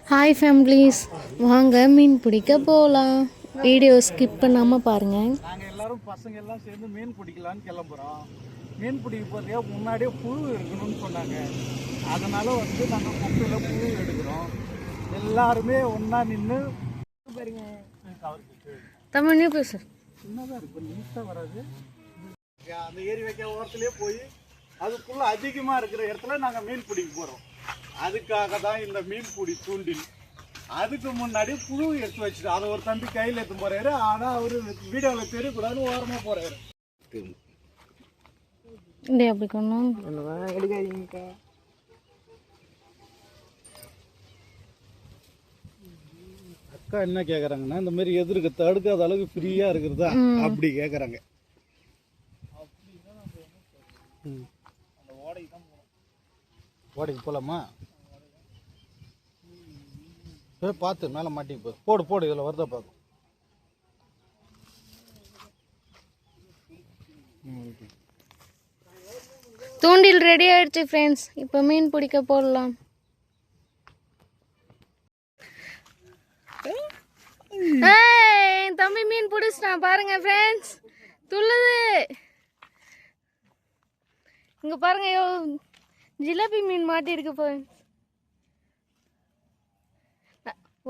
Hi families, வாங்க மீன் பிடிக்க போகலாம். வீடியோ ஸ்கிப் பண்ணாமல் பாருங்கள். நாங்கள் எல்லாரும் பசங்க எல்லாம் சேர்ந்து மீன் பிடிக்கலான்னு கிளம்புறோம். மீன் பிடிக்க போகிறதே முன்னாடியே புழு இருக்கணும்னு சொன்னாங்க. அதனால் நாங்கள் குப்பையில் புழு எடுக்கிறோம். எல்லாருமே ஒன்றா நின்று பாருங்க. தமிழ்னே பேசு. சின்னதாக இருக்கும், நீட்டாக வராது. அந்த ஏரி வைக்க ஓரத்துலேயே போய் அதுக்குள்ளே அதிகமாக இருக்கிற இடத்துல நாங்கள் மீன் பிடிக்க போகிறோம். அதுக்காக தான் இந்த மீன் பிடி தூண்டில். அதுக்கு முன்னாடி புழு எடுத்து வச்சுட்டு அதை ஒரு தம்பி கையில் எடுத்து போறாரு. ஆனால் அவரு வீடியோவில் தெரியக்கூடாதுன்னு ஓரமாக போறாரு. அப்படி கொண்டோம் எடுக்காதீங்க. அக்கா என்ன கேட்குறாங்கன்னா, இந்த மாதிரி எதிர்க்க தடுக்காத அளவுக்கு ஃப்ரீயாக இருக்கிறதா அப்படி கேட்குறாங்க. ஓடைக்கு போகலாமா? பார்த்து மேலே மாட்டி போடு போடு. இதில் வருதா பார்க்கும். தூண்டில் ரெடி ஆயிடுச்சு ஃப்ரெண்ட்ஸ். இப்போ மீன் பிடிக்க போடலாம். என் தம்பி மீன் பிடிச்சிட்டான் பாருங்க ஃப்ரெண்ட்ஸ். துள்ளுது. இங்க பாருங்க, ஜிலேபி மீன் மாட்டிருக்கு ஃப்ரெண்ட்ஸ்.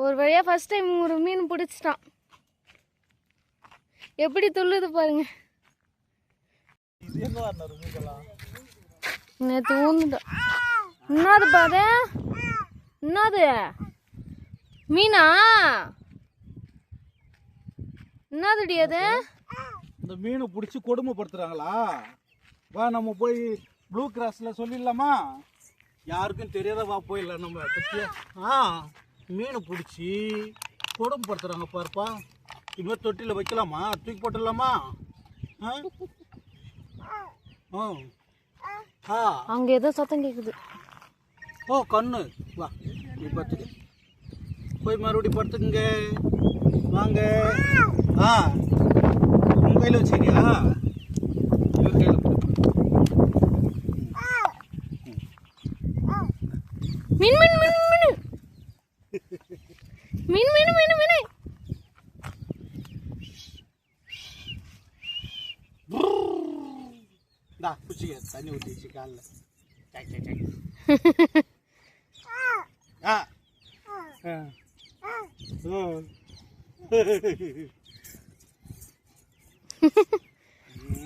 ஒரு வழியா ஃபர்ஸ்ட் டைம் ஒரு மீன் பிடிச்சிட்டான். எப்படி துள்ளுது பாருங்க. நேற்று ஊந்துட்டோம். என்னது பாரு, என்னது மீனா? என்னதுடி அது? இந்த மீனை பிடிச்சி கொடுமைப்படுத்துறாங்களா? வா நம்ம போய் ப்ளூ கிராஸ்ல சொல்லிடலாமா? யாருக்கும் தெரியாத வா போயிடலாம் நம்ம பத்தியா. மீனை பிடிச்சி கொடுமைப்படுத்துறாங்க பாருப்பா. இது தொட்டியில் வைக்கலாமா? தூக்கி போட்டுடலாமா? அங்க ஏதோ சத்தம் கேக்குது. ஓ கண்ணு, வா நீ படுத்துக்க. போய் மறுபடியும் படுத்துக்குங்க. வாங்க. உங்க கையில் வச்சுக்கியா? இவர் கையில் மீன் மீன் மீன் மீன் மீன் மீன் மீன் மீன். பிடிச்சிக்க. தண்ணி ஊற்றிச்சு காலில்.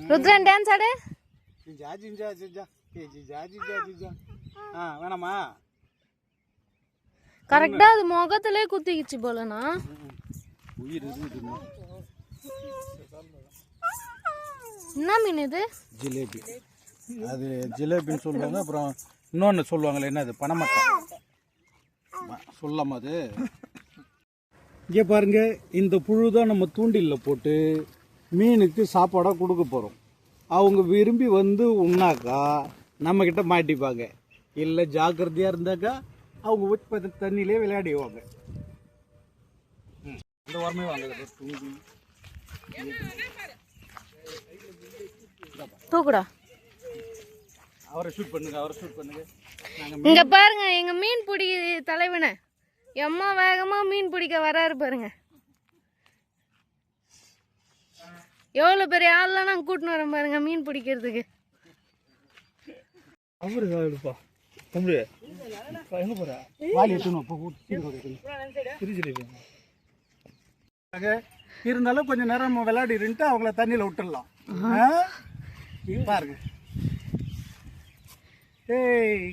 ருத்ரன் டான்ஸ் ஆடு. ஜிஞ்சா ஜிஞ்சா ஜிஞ்சா ஜிஞ்சா ஜிஞ்சா ஜிஞ்சா. வேணாமா? கரெக்டா அது முகத்திலே குத்திக்கிச்சு போலனா. உயிர் இருக்குதுன்னா. என்ன மீன் இது? ஜிலேபி. அது ஜிலேபின்னு சொல்லுவாங்க. அப்புறம் இன்னொன்று சொல்லுவாங்களே, என்னது, பனைமட்டை சொல்லாம அது. இங்கே பாருங்க, இந்த புழு தான் நம்ம தூண்டிலில் போட்டு மீனுக்கு சாப்பாடாக கொடுக்க போகிறோம். அவங்க விரும்பி வந்து உண்ணாக்கா நம்மக்கிட்ட மாட்டிப்பாங்க. இல்லை ஜாக்கிரதையாக இருந்தாக்கா அவங்க ஊற்றி தண்ணியிலே விளையாடிவாங்க. இந்த வாரமே வாங்க தூண்டி தூக்குடா. அவரை ஷூட் பண்ணுங்க, அவரை ஷூட் பண்ணுங்க. இங்க பாருங்க எங்க மீன் பிடி தலைவனை எம்மா வேகமா மீன் பிடிக்க வராரு பாருங்க. எவ்வளவு பெரிய ஆள்லாம் நாங்க கூட்டின்னு வரோம் பாருங்க மீன் பிடிக்கிறதுக்கு. அவரு எடுப்பா தம்பி எங்க போற? வாலி எடுத்துணும். இருந்தாலும் கொஞ்சம் நேரம் நம்ம விளையாடிட்டு அவங்கள தண்ணியில் விட்டுடலாம். பாருங்க. ஏய்